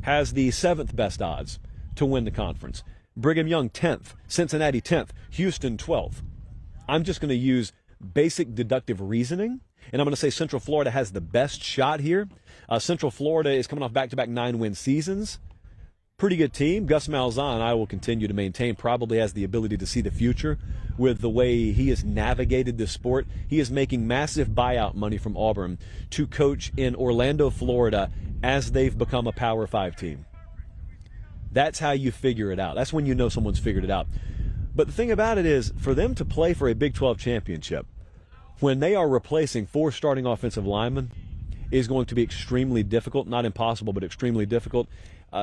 has the 7th best odds to win the conference. Brigham Young 10th, Cincinnati 10th, Houston 12th. I'm just going to use basic deductive reasoning, and I'm going to say Central Florida has the best shot here. Central Florida is coming off back-to-back 9-win seasons. Pretty good team. Gus Malzahn, I will continue to maintain, probably has the ability to see the future with the way he has navigated this sport. He is making massive buyout money from Auburn to coach in Orlando, Florida, as they've become a Power 5 team. That's how you figure it out. That's when you know someone's figured it out. But the thing about it is, for them to play for a Big 12 championship, when they are replacing 4 starting offensive linemen, is going to be extremely difficult. Not impossible, but extremely difficult.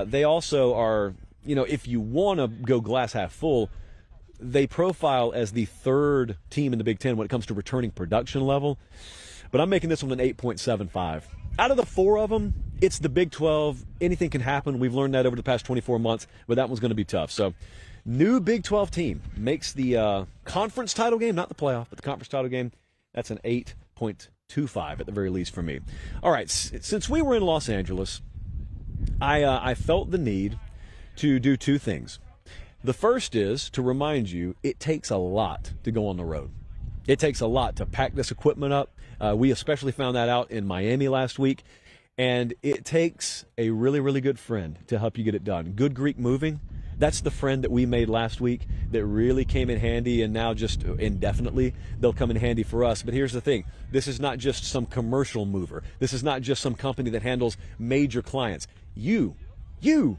They also are, if you want to go glass half full, they profile as the 3rd team in the Big Ten when it comes to returning production level. But I'm making this one an 8.75. Out of the 4 of them, it's the Big 12. Anything can happen. We've learned that over the past 24 months, but that one's going to be tough. So, new Big 12 team makes the conference title game, not the playoff, but the conference title game. That's an 8.25 at the very least for me. All right, since we were in Los Angeles, I felt the need to do 2 things. The first is to remind you it takes a lot to go on the road. It takes a lot to pack this equipment up. We especially found that out in Miami last week. And it takes a really, really good friend to help you get it done. Good Greek Moving, that's the friend that we made last week that really came in handy, and now just indefinitely they'll come in handy for us. But here's the thing. This is not just some commercial mover. This is not just some company that handles major clients. You,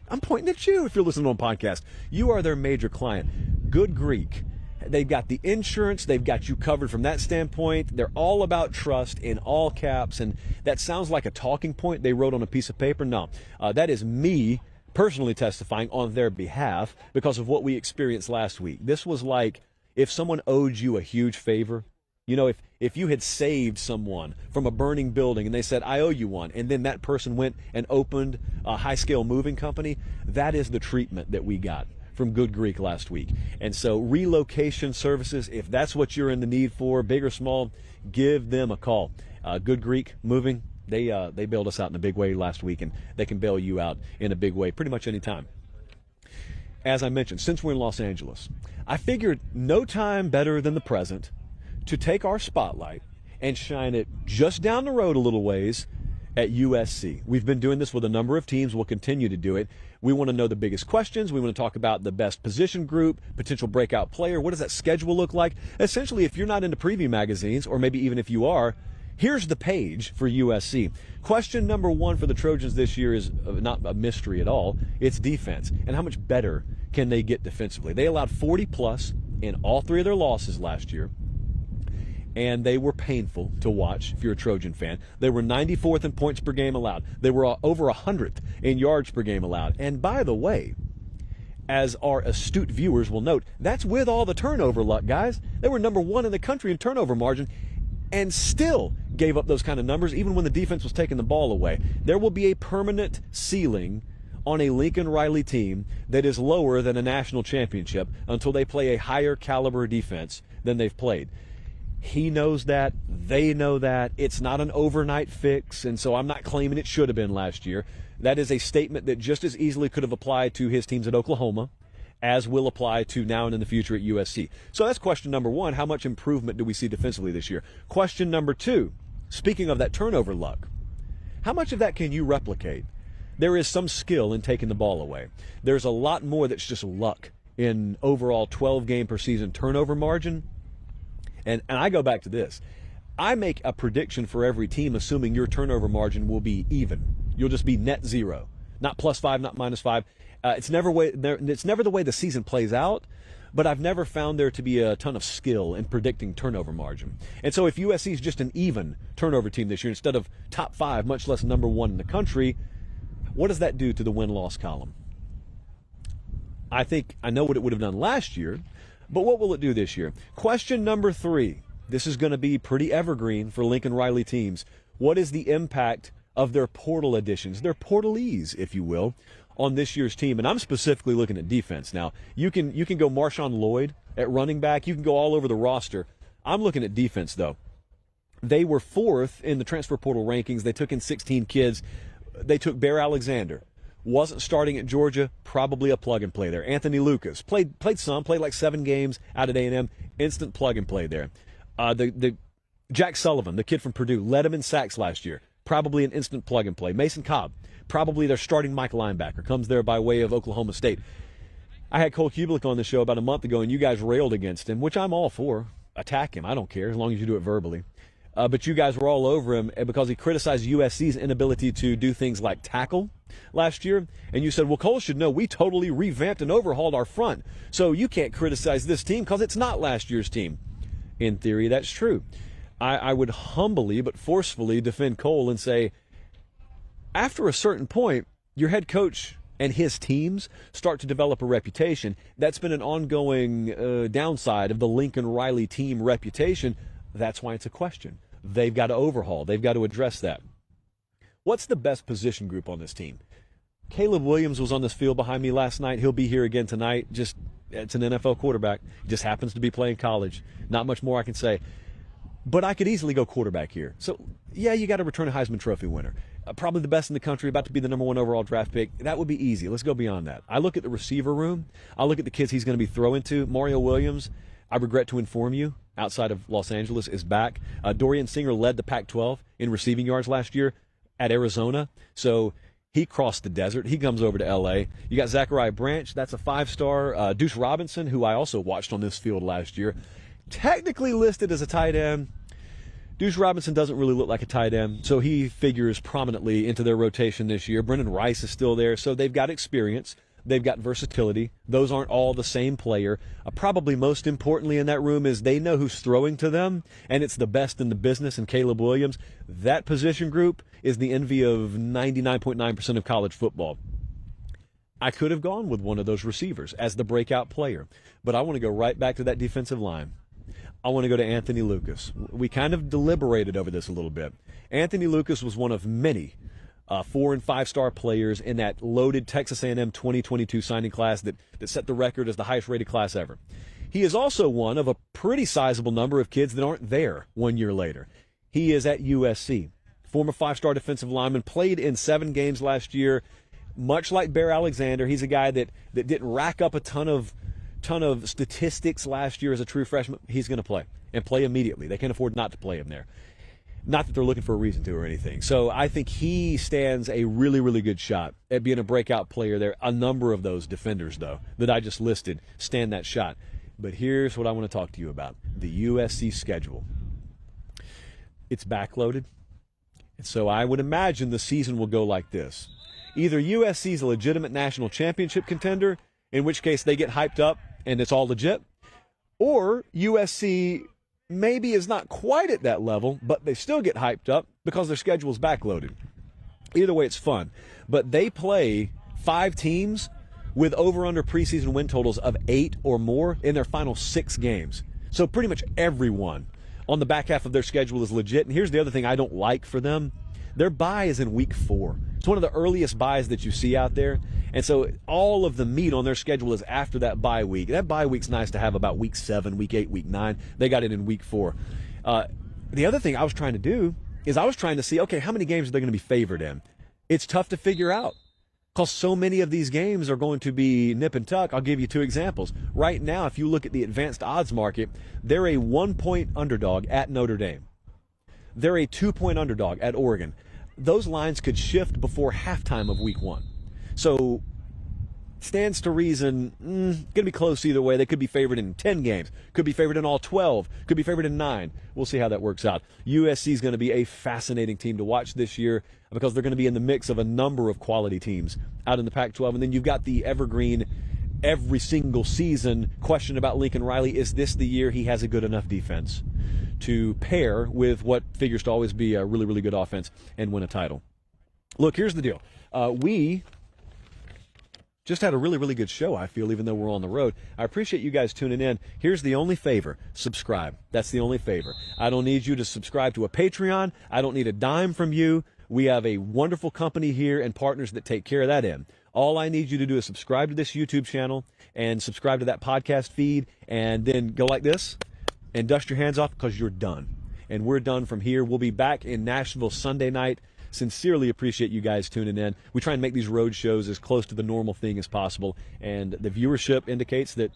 I'm pointing at you if you're listening on a podcast. You are their major client. Good Greek. They've got the insurance. They've got you covered from that standpoint. They're all about trust in all caps, and that sounds like a talking point they wrote on a piece of paper. No, that is me personally testifying on their behalf because of what we experienced last week. This was like if someone owed you a huge favor. If you had saved someone from a burning building and they said, I owe you one, and then that person went and opened a high-scale moving company, that is the treatment that we got from Good Greek last week. And so relocation services, if that's what you're in the need for, big or small, give them a call. Good Greek Moving, they bailed us out in a big way last week, and they can bail you out in a big way pretty much any time. As I mentioned, since we're in Los Angeles, I figured no time better than the present to take our spotlight and shine it just down the road a little ways at USC. We've been doing this with a number of teams. We'll continue to do it. We want to know the biggest questions. We want to talk about the best position group, potential breakout player. What does that schedule look like? Essentially, if you're not into preview magazines, or maybe even if you are, here's the page for USC. Question number 1 for the Trojans this year is not a mystery at all. It's defense. And how much better can they get defensively? They allowed 40-plus in all 3 of their losses last year. And they were painful to watch if you're a Trojan fan. They were 94th in points per game allowed. They were over 100th in yards per game allowed. And by the way, as our astute viewers will note, that's with all the turnover luck, guys. They were number 1 in the country in turnover margin and still gave up those kind of numbers even when the defense was taking the ball away. There will be a permanent ceiling on a Lincoln Riley team that is lower than a national championship until they play a higher caliber defense than they've played. He knows that. They know that. It's not an overnight fix, and so I'm not claiming it should have been last year. That is a statement that just as easily could have applied to his teams at Oklahoma as will apply to now and in the future at USC. So that's question number one. How much improvement do we see defensively this year? Question number two, speaking of that turnover luck, how much of that can you replicate? There is some skill in taking the ball away. There's a lot more that's just luck in overall 12-game per season turnover margin. And I go back to this. I make a prediction for every team assuming your turnover margin will be even. You'll just be net zero. Not +5, not -5. It's never the way the season plays out, but I've never found there to be a ton of skill in predicting turnover margin. And so if USC is just an even turnover team this year instead of top 5, much less number 1 in the country, what does that do to the win-loss column? I think I know what it would have done last year, but what will it do this year? Question number 3. This is going to be pretty evergreen for Lincoln Riley teams. What is the impact of their portal additions, their portalees, if you will, on this year's team? And I'm specifically looking at defense. Now, you can go Marshawn Lloyd at running back. You can go all over the roster. I'm looking at defense, though. They were 4th in the transfer portal rankings. They took in 16 kids. They took Bear Alexander. Wasn't starting at Georgia, probably a plug-and-play there. Anthony Lucas played like 7 games out at A&M, instant plug-and-play there. The Jack Sullivan, the kid from Purdue, led him in sacks last year, probably an instant plug-and-play. Mason Cobb, probably their starting Mike linebacker, comes there by way of Oklahoma State. I had Cole Kubelik on the show about a month ago, and you guys railed against him, which I'm all for. Attack him, I don't care, as long as you do it verbally. But you guys were all over him because he criticized USC's inability to do things like tackle last year. And you said, well, Cole should know we totally revamped and overhauled our front. So you can't criticize this team because it's not last year's team. In theory, that's true. I would humbly but forcefully defend Cole and say, after a certain point, your head coach and his teams start to develop a reputation. That's been an ongoing downside of the Lincoln Riley team reputation. That's why it's a question. They've got to overhaul. They've got to address that. What's the best position group on this team? Caleb Williams was on this field behind me last night. He'll be here again tonight. It's an NFL quarterback. He just happens to be playing college. Not much more I can say. But I could easily go quarterback here. So, yeah, you got to return a Heisman Trophy winner. Probably the best in the country, about to be the number 1 overall draft pick. That would be easy. Let's go beyond that. I look at the receiver room. I look at the kids he's going to be throwing to. Mario Williams, I regret to inform you, outside of Los Angeles, is back. Dorian Singer led the Pac-12 in receiving yards last year at Arizona. So he crossed the desert. He comes over to L.A. You got Zachariah Branch. That's a 5-star. Deuce Robinson, who I also watched on this field last year, technically listed as a tight end. Deuce Robinson doesn't really look like a tight end, so he figures prominently into their rotation this year. Brendan Rice is still there, so they've got experience. They've got versatility. Those aren't all the same player. Probably most importantly in that room is they know who's throwing to them, and it's the best in the business in Caleb Williams. That position group is the envy of 99.9% of college football. I could have gone with one of those receivers as the breakout player, but I want to go right back to that defensive line. I want to go to Anthony Lucas. We kind of deliberated over this a little bit. Anthony Lucas was one of many 4- and 5-star players in that loaded Texas A&M 2022 signing class that set the record as the highest-rated class ever. He is also one of a pretty sizable number of kids that aren't there 1 year later. He is at USC. Former 5-star defensive lineman, played in 7 games last year. Much like Bear Alexander, he's a guy that didn't rack up a ton of statistics last year as a true freshman. He's going to play, and play immediately. They can't afford not to play him there. Not that they're looking for a reason to or anything. So I think he stands a really, really good shot at being a breakout player there. A number of those defenders, though, that I just listed stand that shot. But here's what I want to talk to you about. The USC schedule. It's backloaded. And so I would imagine the season will go like this. Either USC is a legitimate national championship contender, in which case they get hyped up and it's all legit, or USC maybe is not quite at that level, but they still get hyped up because their schedule is backloaded. Either way, it's fun. But they play 5 teams with over-under preseason win totals of 8 or more in their final 6 games. So pretty much everyone on the back half of their schedule is legit. And here's the other thing I don't like for them. Their bye is in week 4. It's one of the earliest buys that you see out there. And so all of the meat on their schedule is after that bye week. That bye week's nice to have about week 7, week 8, week 9. They got it in week 4. The other thing I was trying to do is I was trying to see, okay, how many games are they going to be favored in? It's tough to figure out because so many of these games are going to be nip and tuck. I'll give you 2 examples. Right now, if you look at the advanced odds market, they're a 1-point underdog at Notre Dame. They're a 2-point underdog at Oregon. Those lines could shift before halftime of week 1. So stands to reason, going to be close either way. They could be favored in 10 games, could be favored in all 12, could be favored in 9. We'll see how that works out. USC is going to be a fascinating team to watch this year because they're going to be in the mix of a number of quality teams out in the Pac-12. And then you've got the evergreen, every single season question about Lincoln Riley. Is this the year he has a good enough defense to pair with what figures to always be a really, really good offense and win a title? Look, here's the deal. We just had a really, really good show, I feel, even though we're on the road. I appreciate you guys tuning in. Here's the only favor. Subscribe. That's the only favor. I don't need you to subscribe to a Patreon. I don't need a dime from you. We have a wonderful company here and partners that take care of that end. All I need you to do is subscribe to this YouTube channel and subscribe to that podcast feed and then go like this and dust your hands off because you're done. And we're done from here. We'll be back in Nashville Sunday night. Sincerely appreciate you guys tuning in. We try and make these road shows as close to the normal thing as possible, and the viewership indicates that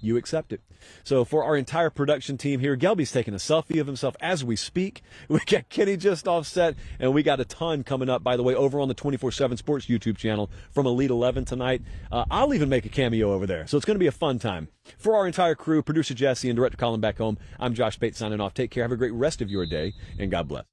you accept it. So for our entire production team here, Gelby's taking a selfie of himself as we speak. We got Kenny just offset, and we got a ton coming up, by the way, over on the 24/7 Sports YouTube channel from Elite 11 tonight. I'll even make a cameo over there, so it's going to be a fun time. For our entire crew, producer Jesse and director Colin back home, I'm Josh Pate signing off. Take care. Have a great rest of your day, and God bless.